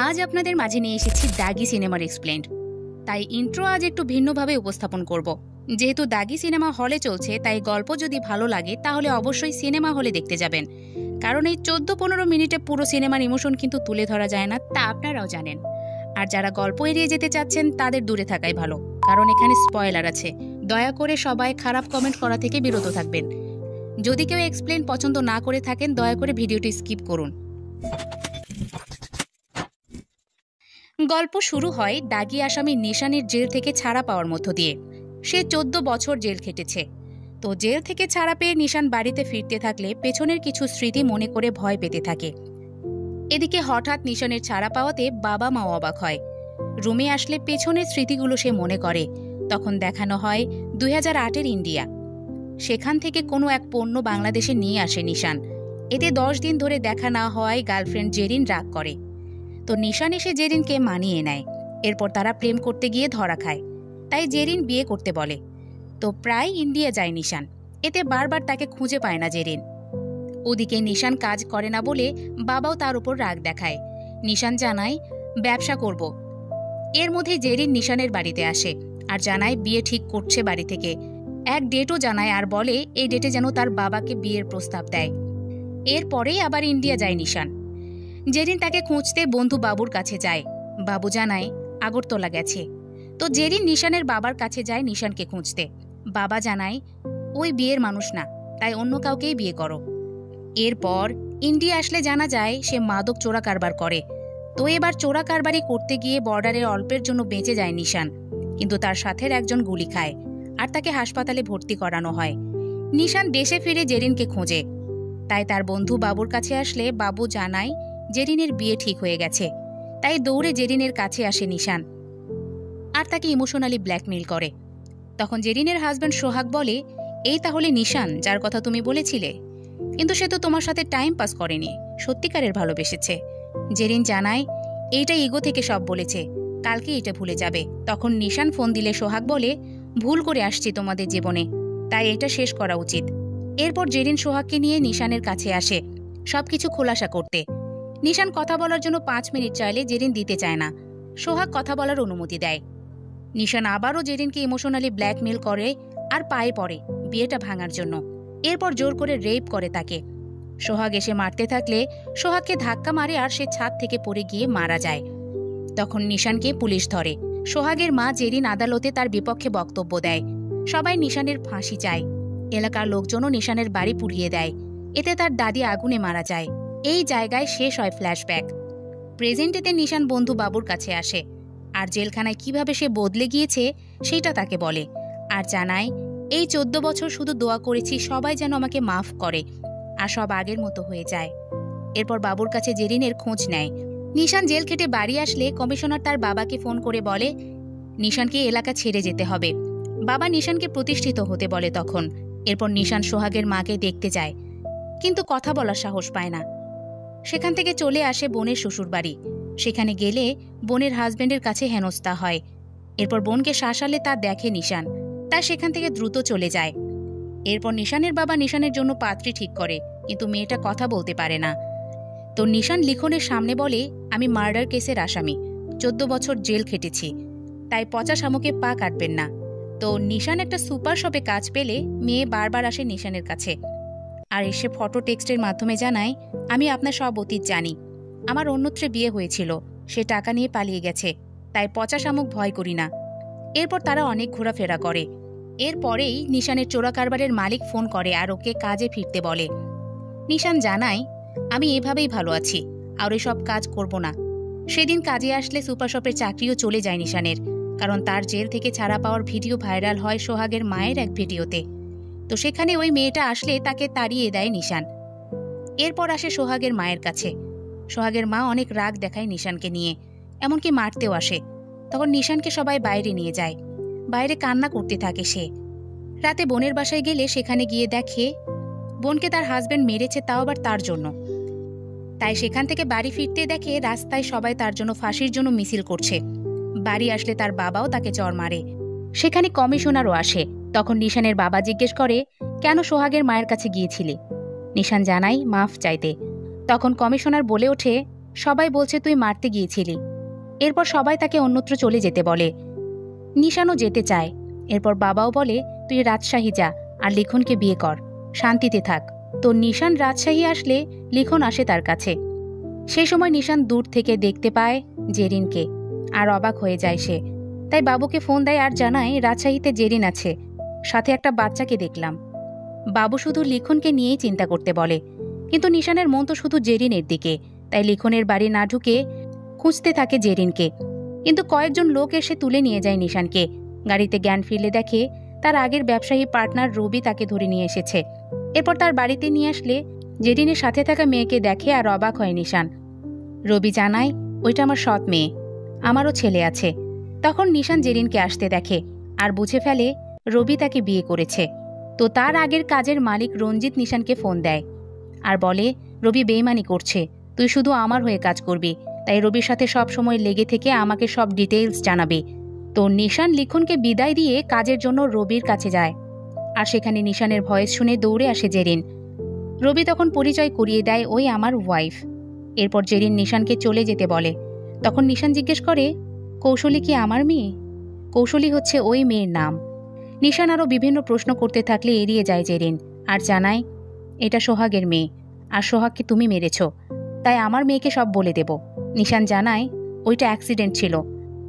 আজ আপনাদের মাঝে নিয়ে এসেছি দাগি সিনেমার এক্সপ্লেন্ড। তাই ইন্ট্রো আজ একটু ভিন্নভাবে উপস্থাপন করব। যেহেতু দাগি সিনেমা হলে চলছে, তাই গল্প যদি ভালো লাগে তাহলে অবশ্যই সিনেমা হলে দেখতে যাবেন, কারণ এই 14-15 মিনিটে পুরো সিনেমার ইমোশন কিন্তু তুলে ধরা যায় না, তা আপনারাও জানেন। আর যারা গল্প এড়িয়ে যেতে চাচ্ছেন তাদের দূরে থাকাই ভালো, কারণ এখানে স্পয়লার আছে। দয়া করে সবাই খারাপ কমেন্ট করা থেকে বিরত থাকবেন। যদি কেউ এক্সপ্লেন পছন্দ না করে থাকেন, দয়া করে ভিডিওটি স্কিপ করুন। গল্প শুরু হয় দাগি আসামি নিশানের জেল থেকে ছাড়া পাওয়ার মধ্য দিয়ে। সে 14 বছর জেল খেটেছে। তো জেল থেকে ছাড়া পেয়ে নিশান বাড়িতে ফিরতে থাকলে পেছনের কিছু স্মৃতি মনে করে ভয় পেতে থাকে। এদিকে হঠাৎ নিশানের ছাড়া পাওয়াতে বাবা মা অবাক হয়। রুমে আসলে পেছনের স্মৃতিগুলো সে মনে করে। তখন দেখানো হয় 2008-এর ইন্ডিয়া। সেখান থেকে কোনো এক পণ্য বাংলাদেশে নিয়ে আসে নিশান। এতে 10 দিন ধরে দেখা না হওয়ায় গার্লফ্রেন্ড জেরিন রাগ করে। তো নিশান এসে জেরিনকে মানিয়ে নেয়। এরপর তারা প্রেম করতে গিয়ে ধরা খায়, তাই জেরিন বিয়ে করতে বলে। তো প্রায় ইন্ডিয়া যায় নিশান। এতে বারবার তাকে খুঁজে পায় না জেরিন। ওদিকে নিশান কাজ করে না বলে বাবাও তার উপর রাগ দেখায়। নিশান জানায় ব্যবসা করব। এর মধ্যে জেরিন নিশানের বাড়িতে আসে আর জানায় বিয়ে ঠিক করছে বাড়ি থেকে। এক ডেটও জানায় আর বলে এই ডেটে যেন তার বাবাকে বিয়ের প্রস্তাব দেয়। এরপরেই আবার ইন্ডিয়া যায় নিশান। জেরিন তাকে খুঁজতে বন্ধু বাবুর কাছে যায়। বাবু জানায় আগরতলা গেছে। তো জেরিন নিশানের বাবার কাছে যায় নিশানকে খুঁজতে। বাবা জানায় ওই বিয়ের মানুষ না, তাই অন্য কাউকেই বিয়ে করো। এরপর ইন্ডিয়া আসলে জানা যায় সে মাদক চোরা কারবার করে। তো এবার চোরা কারবারি করতে গিয়ে বর্ডারে অল্পের জন্য বেঁচে যায় নিশান, কিন্তু তার সাথের একজন গুলি খায় আর তাকে হাসপাতালে ভর্তি করানো হয়। নিশান দেশে ফিরে জেরিনকে খোঁজে। তাই তার বন্ধু বাবুর কাছে আসলে বাবু জানায় জেরিনের বিয়ে ঠিক হয়ে গেছে। তাই দৌড়ে জেরিনের কাছে আসে নিশান আর তাকে ইমোশনালি ব্ল্যাকমেইল করে। তখন জেরিনের হাজব্যান্ড সোহাগ বলে এই তাহলে নিশান যার কথা তুমি বলেছিলে, কিন্তু সে তো তোমার সাথে টাইম পাস করেনি, সত্যিকারের ভালোবেসেছে। জেরিন জানায় এইটা ইগো থেকে সব বলেছে, কালকে এটা ভুলে যাবে। তখন নিশান ফোন দিলে সোহাগ বলে ভুল করে আসছি তোমাদের জীবনে, তাই এটা শেষ করা উচিত। এরপর জেরিন সোহাগকে নিয়ে নিশানের কাছে আসে সবকিছু খোলাসা করতে। নিশান কথা বলার জন্য 5 মিনিট চাইলে জেরিন দিতে চায় না। সোহাগ কথা বলার অনুমতি দেয়। নিশান আবারও জেরিনকে ইমোশনালি ব্ল্যাকমেল করে আর পায়ে পড়ে বিয়েটা ভাঙার জন্য। এরপর জোর করে রেপ করে তাকে। সোহাগ এসে মারতে থাকলে সোহাগকে ধাক্কা মারে আর সে ছাদ থেকে পড়ে গিয়ে মারা যায়। তখন নিশানকে পুলিশ ধরে। সোহাগের মা জেরিন আদালতে তার বিপক্ষে বক্তব্য দেয়। সবাই নিশানের ফাঁসি চায়। এলাকার লোকজনও নিশানের বাড়ি পুড়িয়ে দেয়। এতে তার দাদি আগুনে মারা যায়। এই জায়গায় শেষ হয় ফ্ল্যাশব্যাক। প্রেজেন্টেতে নিশান বন্ধু বাবুর কাছে আসে আর জেলখানায় কিভাবে সে বদলে গিয়েছে সেটা তাকে বলে আর জানায় এই 14 বছর শুধু দোয়া করেছি সবাই যেন আমাকে মাফ করে আর সব আগের মতো হয়ে যায়। এরপর বাবুর কাছে জেরিনের খোঁজ নেয়। নিশান জেল খেটে বাড়ি আসলে কমিশনার তার বাবাকে ফোন করে বলে নিশানকে এলাকা ছেড়ে যেতে হবে। বাবা নিশানকে প্রতিষ্ঠিত হতে বলে তখন। এরপর নিশান সোহাগের মাকে দেখতে যায়, কিন্তু কথা বলার সাহস পায় না। সেখান থেকে চলে আসে বোনের শ্বশুর বাড়ি। সেখানে গেলে বোনের হাজবেন্ডের কাছে হেনস্থা হয়। এরপর বোনকে শাসালে তা দেখে নিশান, তাই সেখান থেকে দ্রুত চলে যায়। এরপর নিশানের বাবা নিশানের জন্য পাত্রী ঠিক করে, কিন্তু মেয়েটা কথা বলতে পারে না। তো নিশান লিখনের সামনে বলে আমি মার্ডার কেসের আসামি, 14 বছর জেল খেটেছি, তাই পচা শামুকে পা কাটবেন না। তো নিশান একটা সুপার শপে কাজ পেলে মেয়ে বারবার আসে নিশানের কাছে আর এসে ফটো টেক্সটের মাধ্যমে জানায় আমি আপনার সব অতীত জানি। আমার অন্যত্রে বিয়ে হয়েছিল, সে টাকা নিয়ে পালিয়ে গেছে, তাই পচা শামুক ভয় করি না। এরপর তারা অনেক ঘোরাফেরা করে। এরপরেই নিশানের চোরা কারবারের মালিক ফোন করে আর ওকে কাজে ফিরতে বলে। নিশান জানায় আমি এভাবেই ভালো আছি, আর এসব কাজ করব না। সেদিন কাজে আসলে সুপার শপের চাকরিও চলে যায় নিশানের, কারণ তার জেল থেকে ছাড়া পাওয়ার ভিডিও ভাইরাল হয় সোহাগের মায়ের এক ভিডিওতে। তো সেখানে ওই মেয়েটা আসলে তাকে তাড়িয়ে দেয় নিশান। এরপর আসে সোহাগের মায়ের কাছে। সোহাগের মা অনেক রাগ দেখায় নিশানকে নিয়ে, এমনকি মারতেও আসে। তখন নিশানকে সবাই বাইরে নিয়ে যায়। বাইরে কান্না করতে থাকে সে। রাতে বোনের বাসায় গেলে সেখানে গিয়ে দেখে বোনকে তার হাজবেন্ড মেরেছে, তাও আবার তার জন্য। তাই সেখান থেকে বাড়ি ফিরতে দেখে রাস্তায় সবাই তার জন্য ফাঁসির জন্য মিছিল করছে। বাড়ি আসলে তার বাবাও তাকে চড় মারে। সেখানে কমিশনারও আসে। তখন নিশানের বাবা জিজ্ঞেস করে কেন সোহাগের মায়ের কাছে গিয়েছিলে। নিশান জানায় মাফ চাইতে। তখন কমিশনার বলে ওঠে সবাই বলছে তুই মারতে গিয়েছিলি। এরপর সবাই তাকে অন্যত্র চলে যেতে বলে। নিশানও যেতে চায়। এরপর বাবাও বলে তুই রাজশাহী যা আর লিখনকে বিয়ে কর, শান্তিতে থাক। তো নিশান রাজশাহী আসলে লিখন আসে তার কাছে। সেই সময় নিশান দূর থেকে দেখতে পায় জেরিনকে, আর অবাক হয়ে যায় সে। তাই বাবুকে ফোন দেয় আর জানায় রাজশাহীতে জেরিন আছে, সাথে একটা বাচ্চাকে দেখলাম। বাবু শুধু লিখনকে নিয়েই চিন্তা করতে বলে, কিন্তু নিশানের মন তো শুধু জেরিনের দিকে। তাই লিখনের বাড়ি না ঢুকে খুঁজতে থাকে জেরিনকে। কিন্তু কয়েকজন লোক এসে তুলে নিয়ে যায় নিশানকে। গাড়িতে জ্ঞান ফিরলে দেখে তার আগের ব্যবসায়ী পার্টনার রবি তাকে ধরে নিয়ে এসেছে। এরপর তার বাড়িতে নিয়ে আসলে জেরিনের সাথে থাকা মেয়েকে দেখে আর অবাক হয় নিশান। রবি জানায় ওইটা আমার সৎ মেয়ে, আমারও ছেলে আছে। তখন নিশান জেরিনকে আসতে দেখে আর বুঝে ফেলে রবি তাকে বিয়ে করেছে। তো তার আগের কাজের মালিক রঞ্জিত নিশানকে ফোন দেয় আর বলে রবি বেইমানি করছে, তুই শুধু আমার হয়ে কাজ করবি, তাই রবির সাথে সব সময় লেগে থেকে আমাকে সব ডিটেইলস জানাবে। তো নিশান লিখনকে বিদায় দিয়ে কাজের জন্য রবির কাছে যায়, আর সেখানে নিশানের ভয়েস শুনে দৌড়ে আসে জেরিন। রবি তখন পরিচয় করিয়ে দেয় ওই আমার ওয়াইফ। এরপর জেরিন নিশানকে চলে যেতে বলে। তখন নিশান জিজ্ঞেস করে কৌশলী কি আমার মেয়ে? কৌশলী হচ্ছে ওই মেয়ের নাম। নিশান আরও বিভিন্ন প্রশ্ন করতে থাকলে এড়িয়ে যায় জেরিন আর জানায় এটা সোহাগের মেয়ে, আর সোহাগকে তুমি মেরেছ, তাই আমার মেয়েকে সব বলে দেব। নিশান জানায় ওইটা অ্যাক্সিডেন্ট ছিল।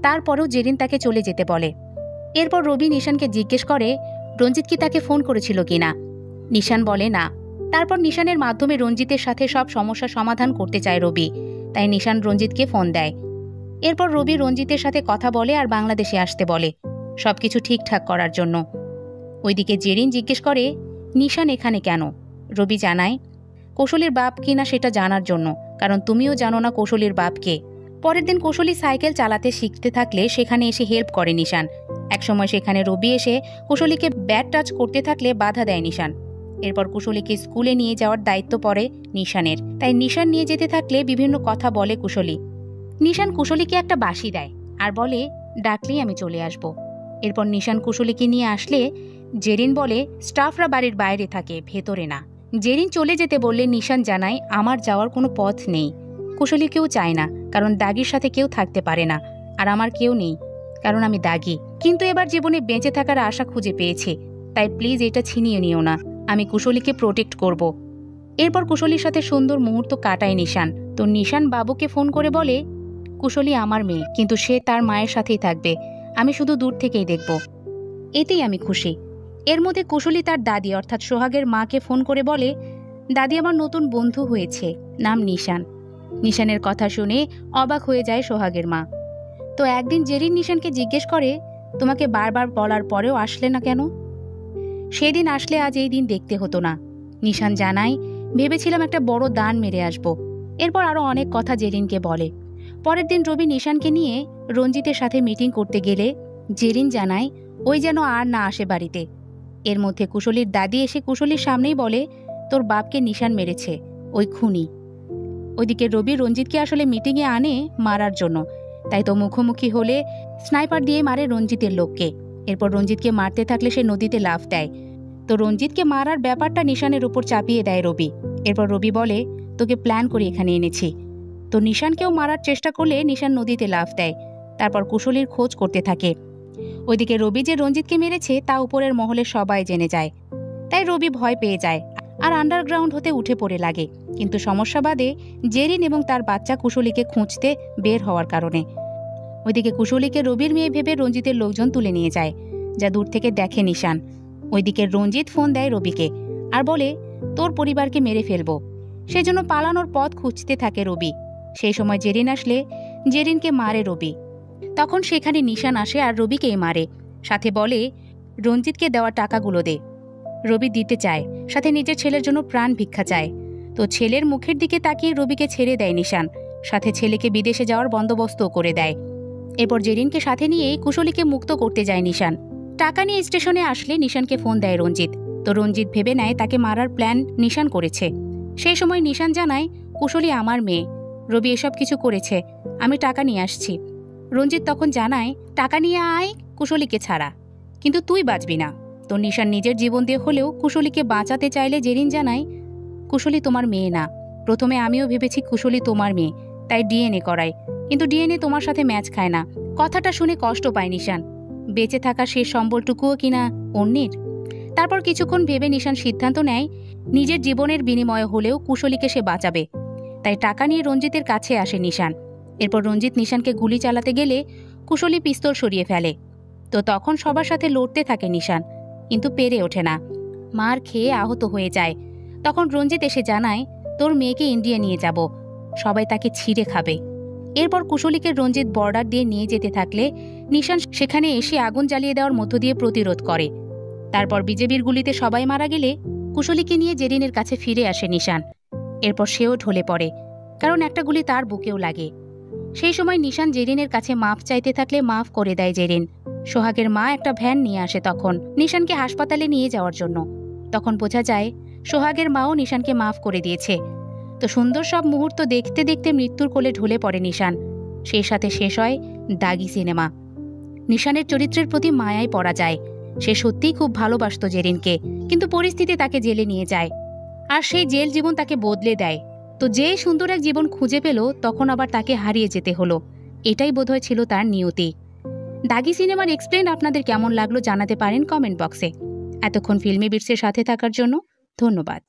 তারপরেও জেরিন তাকে চলে যেতে বলে। এরপর রবি নিশানকে জিজ্ঞেস করে রঞ্জিত কি তাকে ফোন করেছিল কিনা। নিশান বলে না। তারপর নিশানের মাধ্যমে রঞ্জিতের সাথে সব সমস্যা সমাধান করতে চায় রবি, তাই নিশান রঞ্জিতকে ফোন দেয়। এরপর রবি রঞ্জিতের সাথে কথা বলে আর বাংলাদেশে আসতে বলে সবকিছু ঠিকঠাক করার জন্য। ওইদিকে জেরিন জিজ্ঞেস করে নিশান এখানে কেন? রবি জানায় কৌশলীর বাপ কিনা সেটা জানার জন্য, কারণ তুমিও জানো না কৌশলীর বাপকে। পরের দিন কৌশলী সাইকেল চালাতে শিখতে থাকলে সেখানে এসে হেল্প করে নিশান। একসময় সেখানে রবি এসে কৌশলীকে ব্যাড টাচ করতে থাকলে বাধা দেয় নিশান। এরপর কুশলীকে স্কুলে নিয়ে যাওয়ার দায়িত্ব পড়ে নিশানের, তাই নিশান নিয়ে যেতে থাকলে বিভিন্ন কথা বলে কুশলী। নিশান কুশলীকে একটা বাঁশি দেয় আর বলে ডাকলেই আমি চলে আসব। এরপর নিশান কুশলীকে নিয়ে আসলে জেরিন বলে স্টাফরা বাড়ির বাইরে থাকে, ভেতরে না। জেরিন চলে যেতে বললে নিশান জানায় আমার যাওয়ার কোনো পথ নেই। কুশলী কেউ চায় না, কারণ দাগির সাথে কেউ থাকতে পারে না, আর আমার কেউ নেই কারণ আমি দাগি। কিন্তু এবার জীবনে বেঁচে থাকার আশা খুঁজে পেয়েছে, তাই প্লিজ এটা ছিনিয়ে নিও না, আমি কুশলীকে প্রোটেক্ট করব। এরপর কুশলীর সাথে সুন্দর মুহূর্ত কাটায় নিশান। তো নিশান বাবুকে ফোন করে বলে কুশলী আমার মেয়ে, কিন্তু সে তার মায়ের সাথেই থাকবে, আমি শুধু দূর থেকেই দেখব, এতেই আমি খুশি। এর মধ্যে কুশলী তার দাদি অর্থাৎ সোহাগের মাকে ফোন করে বলে দাদি আমার নতুন বন্ধু হয়েছে, নাম নিশান। নিশানের কথা শুনে অবাক হয়ে যায় সোহাগের মা। তো একদিন জেরিন নিশানকে জিজ্ঞেস করে তোমাকে বারবার বলার পরেও আসলে না কেন? সেদিন আসলে আজ এই দিন দেখতে হতো না। নিশান জানায় ভেবেছিলাম একটা বড় দান মেরে আসব। এরপর আরও অনেক কথা জেরিনকে বলে। পরের দিন রবি নিশানকে নিয়ে রঞ্জিতের সাথে মিটিং করতে গেলে জেরিন জানায় ওই যেন আর না আসে বাড়িতে। এর মধ্যে কুশলীর দাদি এসে কুশলীর সামনেই বলে তোর বাপকে নিশান মেরেছে, ওই খুনি। ওইদিকে রবি রঞ্জিতকে আসলে মিটিংয়ে আনে মারার জন্য, তাই তো মুখোমুখি হলে স্নাইপার দিয়ে মারে রঞ্জিতের লোককে। এরপর রঞ্জিতকে মারতে থাকলে সে নদীতে লাফ দেয়। তো রঞ্জিতকে মারার ব্যাপারটা নিশানের উপর চাপিয়ে দেয় রবি। এরপর রবি বলে তোকে প্ল্যান করে এখানে এনেছি। তো নিশানকেও মারার চেষ্টা করলে নিশান নদীতে লাফ দেয়। তারপর কুশলীর খোঁজ করতে থাকে। ওইদিকে রবি যে রঞ্জিতকে মেরেছে তা উপরের মহলে সবাই জেনে যায়, তাই রবি ভয় পেয়ে যায় আর আন্ডারগ্রাউন্ড হতে উঠে পড়ে লাগে। কিন্তু সমস্যা বাদে জেরিন এবং তার বাচ্চা কুশলীকে খুঁজতে বের হওয়ার কারণে। ওইদিকে কুশলীকে রবির মেয়ে ভেবে রঞ্জিতের লোকজন তুলে নিয়ে যায়, যা দূর থেকে দেখে নিশান। ওইদিকে রঞ্জিত ফোন দেয় রবিকে আর বলে তোর পরিবারকে মেরে ফেলবো। সেজন্য পালানোর পথ খুঁজতে থাকে রবি। সেই সময় জেরিন আসলে জেরিনকে মারে রবি। তখন সেখানে নিশান আসে আর রবিকেই মারে, সাথে বলে রঞ্জিতকে দেওয়া টাকাগুলো দে। রবি দিতে চায়, সাথে নিজের ছেলের জন্য প্রাণ ভিক্ষা চায়। তো ছেলের মুখের দিকে তাকিয়ে রবিকে ছেড়ে দেয় নিশান, সাথে ছেলেকে বিদেশে যাওয়ার বন্দোবস্তও করে দেয়। এরপর জেরিনকে সাথে নিয়েই কুশলীকে মুক্ত করতে যায় নিশান। টাকা নিয়ে স্টেশনে আসলে নিশানকে ফোন দেয় রঞ্জিত। তো রঞ্জিত ভেবে নেয় তাকে মারার প্ল্যান নিশান করেছে। সেই সময় নিশান জানায় কুশলী আমার মেয়ে, রবি এসব কিছু করেছে, আমি টাকা নিয়ে আসছি। রঞ্জিত তখন জানায় টাকা নিয়ে আয় কুশলীকে ছাড়া, কিন্তু তুই বাঁচবি না। তো নিশান নিজের জীবন দিয়ে হলেও কুশলীকে বাঁচাতে চাইলে জেরিন জানায় কুশলী তোমার মেয়ে না। প্রথমে আমিও ভেবেছি কুশলী তোমার মেয়ে, তাই ডিএনএ করাই, কিন্তু ডিএনএ তোমার সাথে ম্যাচ খায় না। কথাটা শুনে কষ্ট পায় নিশান। বেঁচে থাকার শেষ সম্বলটুকুও কিনা অন্যের। তারপর কিছুক্ষণ ভেবে নিশান সিদ্ধান্ত নেয় নিজের জীবনের বিনিময়ে হলেও কুশলীকে সে বাঁচাবে। তাই টাকা নিয়ে রঞ্জিতের কাছে আসে নিশান। এরপর রঞ্জিত নিশানকে গুলি চালাতে গেলে কুশলী পিস্তল সরিয়ে ফেলে। তো তখন সবার সাথে লড়তে থাকে নিশান, কিন্তু পেরে ওঠে না, মার খেয়ে আহত হয়ে যায়। তখন রঞ্জিত এসে জানায়, তোর মেয়েকে ইন্ডিয়া নিয়ে যাব, সবাই তাকে ছিঁড়ে খাবে। এরপর কুশলীকে রঞ্জিত বর্ডার দিয়ে নিয়ে যেতে থাকলে নিশান সেখানে এসে আগুন জ্বালিয়ে দেওয়ার মধ্য দিয়ে প্রতিরোধ করে। তারপর বিজেপির গুলিতে সবাই মারা গেলে কুশলীকে নিয়ে জেরিনের কাছে ফিরে আসে নিশান। এরপর সেও ঢলে পড়ে, কারণ একটা গুলি তার বুকেও লাগে। সেই সময় নিশান জেরিনের কাছে মাফ চাইতে থাকলে মাফ করে দেয় জেরিন। সোহাগের মা একটা ভ্যান নিয়ে আসে তখন নিশানকে হাসপাতালে নিয়ে যাওয়ার জন্য। তখন বোঝা যায় সোহাগের মাও নিশানকে মাফ করে দিয়েছে। তো সুন্দর সব মুহূর্ত দেখতে দেখতে মৃত্যুর কোলে ঢলে পড়ে নিশান। সেই সাথে শেষ হয় দাগি সিনেমা। নিশানের চরিত্রের প্রতি মায়ায় পড়া যায়। সে সত্যিই খুব ভালোবাসত জেরিনকে, কিন্তু পরিস্থিতি তাকে জেলে নিয়ে যায়, আর সেই জেল জীবন তাকে বদলে দেয়। তো যেই সুন্দর এক জীবন খুঁজে পেল, তখন আবার তাকে হারিয়ে যেতে হলো। এটাই বোধহয় ছিল তার নিয়তি। দাগি সিনেমার এক্সপ্লেন আপনাদের কেমন লাগলো জানাতে পারেন কমেন্ট বক্সে। এতক্ষণ ফিল্মি বিটসের সাথে থাকার জন্য ধন্যবাদ।